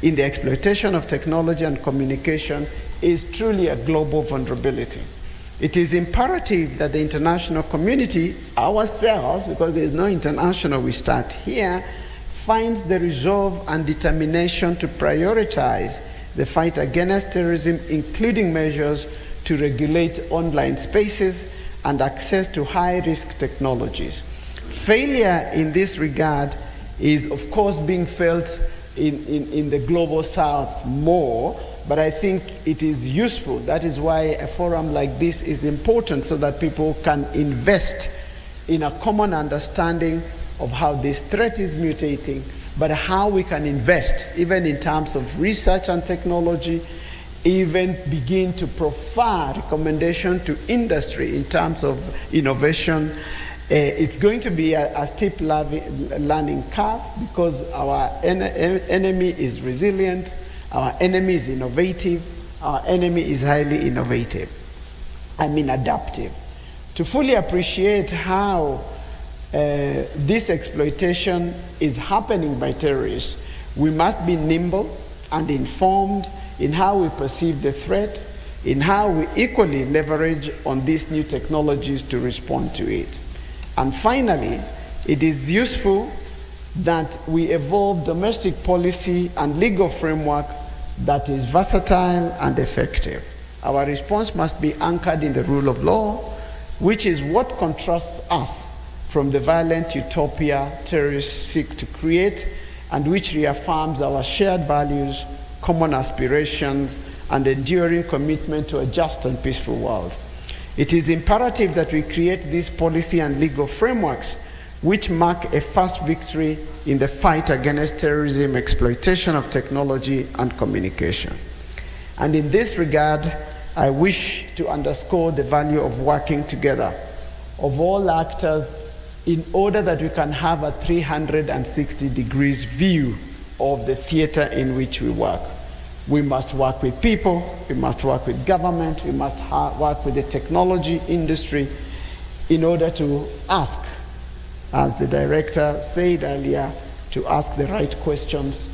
in the exploitation of technology and communication is truly a global vulnerability. It is imperative that the international community, ourselves, because there is no international, we start here, finds the resolve and determination to prioritize the fight against terrorism, including measures to regulate online spaces and access to high-risk technologies. Failure in this regard is, of course, being felt in the global south more, but I think it is useful. That is why a forum like this is important, so that people can invest in a common understanding of how this threat is mutating, but how we can invest, even in terms of research and technology, even begin to provide recommendation to industry in terms of innovation. It's going to be a steep learning curve, because our enemy is resilient, our enemy is innovative, our enemy is highly innovative, adaptive. To fully appreciate how this exploitation is happening by terrorists, we must be nimble and informed in how we perceive the threat, in how we equally leverage on these new technologies to respond to it. And finally, it is useful that we evolve domestic policy and legal framework that is versatile and effective. Our response must be anchored in the rule of law, which is what contrasts us from the violent utopia terrorists seek to create, and which reaffirms our shared values, common aspirations, and enduring commitment to a just and peaceful world. It is imperative that we create these policy and legal frameworks which mark a first victory in the fight against terrorism, exploitation of technology, and communication. And in this regard, I wish to underscore the value of working together of all actors in order that we can have a 360 degrees view of the theater in which we work. We must work with people, we must work with government, we must work with the technology industry in order to ask, as the director said earlier, to ask the right questions,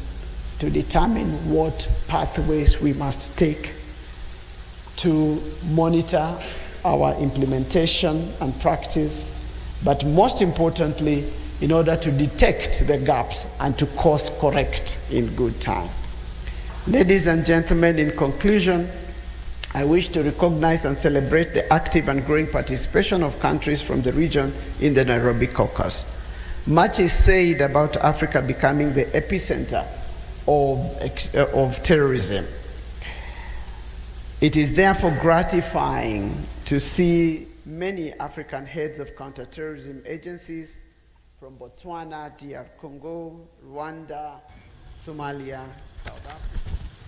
to determine what pathways we must take, to monitor our implementation and practice, but most importantly, in order to detect the gaps and to course correct in good time. Ladies and gentlemen, in conclusion, I wish to recognize and celebrate the active and growing participation of countries from the region in the Nairobi Caucus. Much is said about Africa becoming the epicenter of terrorism. It is therefore gratifying to see many African heads of counterterrorism agencies from Botswana, DR Congo, Rwanda, Somalia, South Africa,